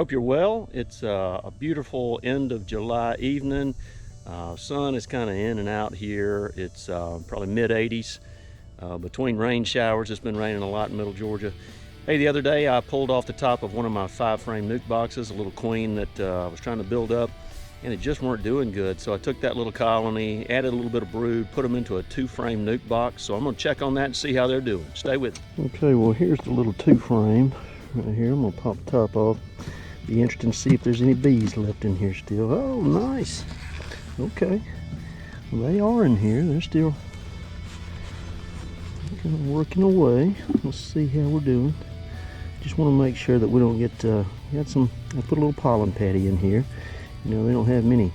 Hope you're well. It's a beautiful end of July evening. Sun is kind of in and out here. It's probably mid 80s between rain showers. It's been raining a lot in middle Georgia. Hey, the other day I pulled off the top of one of my 5-frame nuke boxes, a little queen that I was trying to build up, and it just weren't doing good. So I took that little colony, added a little bit of brood, put them into a 2-frame nuke box. So I'm going to check on that and see how they're doing. Stay with me. Okay, well here's the little 2-frame right here. I'm going to pop the top off. Be interesting to see if there's any bees left in here still. Oh, nice. Okay. Well, they are in here. They're still kind of working away. Let's see how we're doing. Just want to make sure that we don't get, I put a little pollen patty in here. You know, they don't have many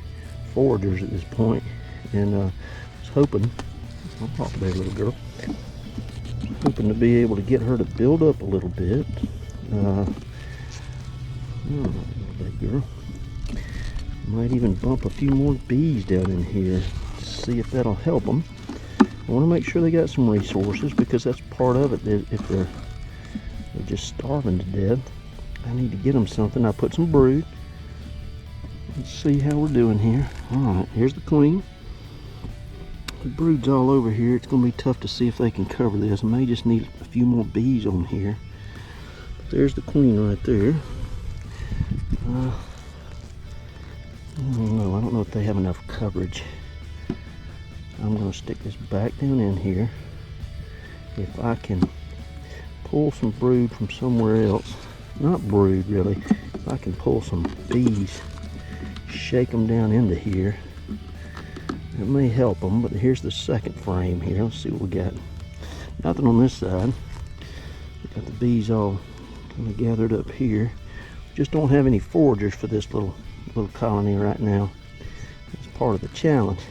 foragers at this point. And I was hoping, I'll pop there, little girl. Hoping to be able to get her to build up a little bit. Oh, big girl. Might even bump a few more bees down in here to see if that'll help them. I want to make sure they got some resources because that's part of it. If they're just starving to death, I need to get them something. I put some brood. Let's see how we're doing here. Alright, here's the queen. The brood's all over here. It's going to be tough to see if they can cover this. I may just need a few more bees on here. But there's the queen right there. I don't know if they have enough coverage. I'm going to stick this back down in here. If I can pull some brood from somewhere else, not brood really, if I can pull some bees, shake them down into here, it may help them. But here's the second frame here. Let's see what we got. Nothing on this side. We got the bees all kind of gathered up here. Just don't have any foragers for this little colony right now. That's part of the challenge.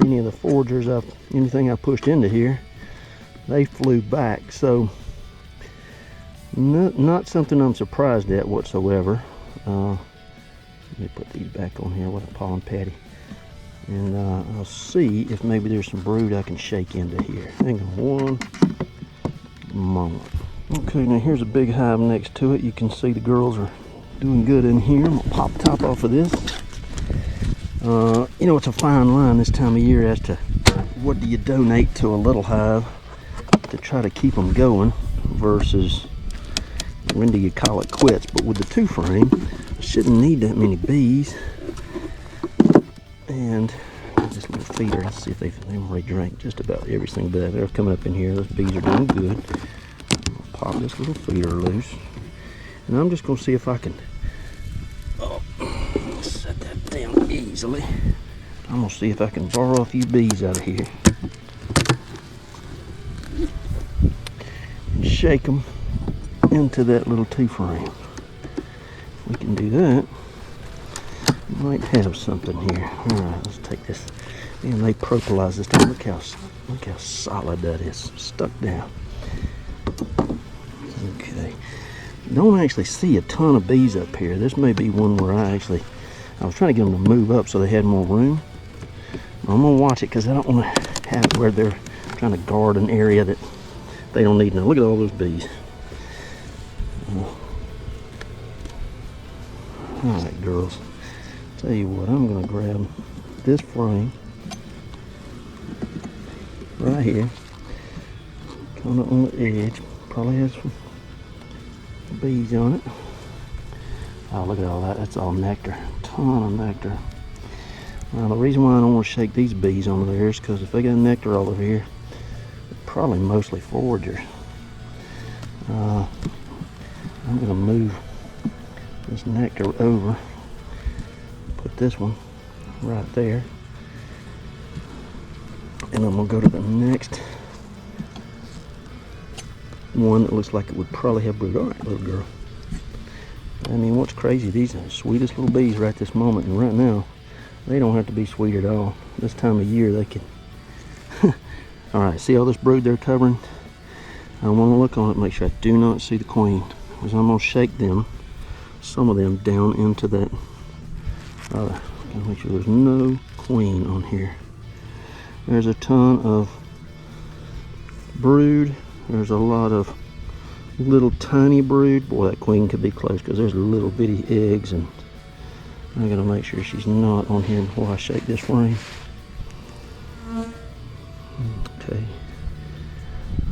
Any of the foragers, anything I pushed into here, they flew back. So not something I'm surprised at whatsoever. Let me put these back on here with a pollen patty, and I'll see if maybe there's some brood I can shake into here. Hang on one moment. Okay, now here's a big hive next to it. You can see the girls are doing good in here. I'm gonna pop the top off of this. You know, it's a fine line this time of year as to what do you donate to a little hive to try to keep them going versus when do you call it quits. But with the 2-frame, I shouldn't need that many bees. And this little feeder, let's see if they've already drank just about everything, but they're coming up in here. Those bees are doing good. Pop this little feeder loose, and I'm just going to see if I can set that down easily. I'm going to see if I can borrow a few bees out of here and shake them into that little 2-frame. If we can do that, we might have something here. Alright, let's take this. Man, they propolize this time. Look how solid that is. Stuck down. Okay, don't actually see a ton of bees up here. This may be one where I was trying to get them to move up so they had more room. I'm gonna watch it because I don't want to have it where they're trying to guard an area that they don't need. Now look at all those bees. All right, girls, tell you what, I'm gonna grab this frame right here, kind of on the edge. Probably has some bees on it. Oh, look at all that. That's all nectar. Ton of nectar. Now, the reason why I don't want to shake these bees onto there is because if they got nectar all over here, they're probably mostly foragers. I'm going to move this nectar over. Put this one right there. And I'm going to go to the next one that looks like it would probably have brood. All right, little girl. I mean, what's crazy, these are the sweetest little bees right this moment, and right now they don't have to be sweet at all. This time of year they can all right, see all this brood they're covering? I want to look on it, make sure I do not see the queen, because I'm going to shake them, some of them, down into that make sure there's no queen on here. There's a ton of brood. There's a lot of little tiny brood, boy, that queen could be close because there's little bitty eggs, and I gotta make sure she's not on here before I shake this frame. Okay,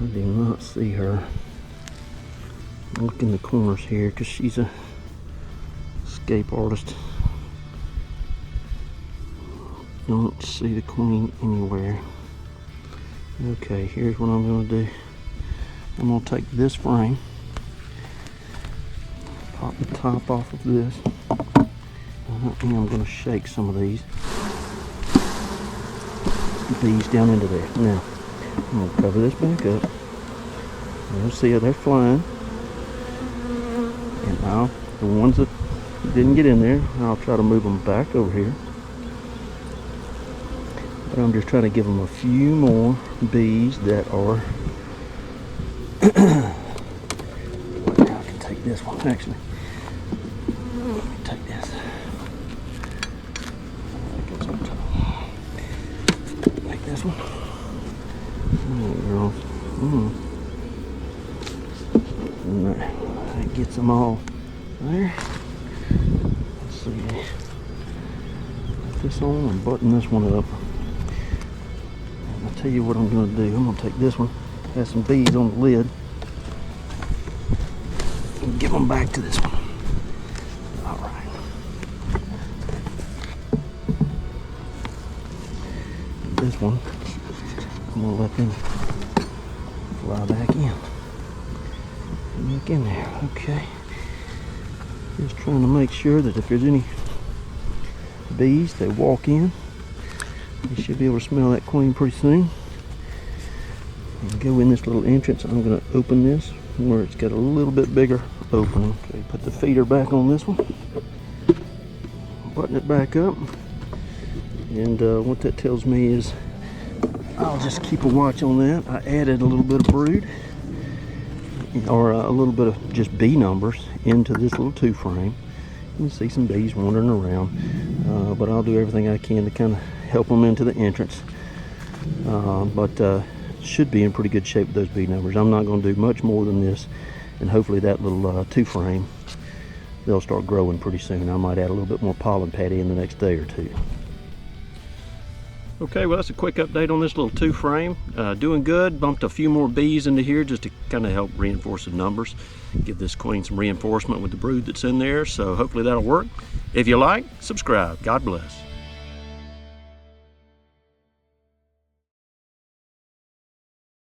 I do not see her. Look in the corners here because she's a escape artist. Don't see the queen anywhere. Okay, here's what I'm going to do. I'm going to take this frame, pop the top off of this, and I'm going to shake some of these bees down into there. Now, I'm going to cover this back up. You'll see how they're flying. And now, the ones that didn't get in there, I'll try to move them back over here. But I'm just trying to give them a few more bees that are I can take this one actually. Let me take this. Take this one. There. That gets them all there. Let's see. Put this on and button this one up. I'll tell you what I'm going to do. I'm going to take this one, have some bees on the lid, and give them back to this one. Alright. This one, I'm going to let them fly back in. Back in there. Okay. Just trying to make sure that if there's any bees that walk in, you should be able to smell that queen pretty soon. And go in this little entrance. I'm going to open this where it's got a little bit bigger opening. Okay, put the feeder back on this one. Button it back up. And what that tells me is I'll just keep a watch on that. I added a little bit of brood, or a little bit of just bee numbers into this little 2 frame. You can see some bees wandering around, but I'll do everything I can to kind of help them into the entrance. But should be in pretty good shape with those bee numbers. I'm not going to do much more than this, and hopefully that little 2 frame, they'll start growing pretty soon. I might add a little bit more pollen patty in the next day or 2. Okay, well, that's a quick update on this little 2 frame. Doing good. Bumped a few more bees into here just to kind of help reinforce the numbers, give this queen some reinforcement with the brood that's in there. So hopefully that'll work. If you like, subscribe. God bless.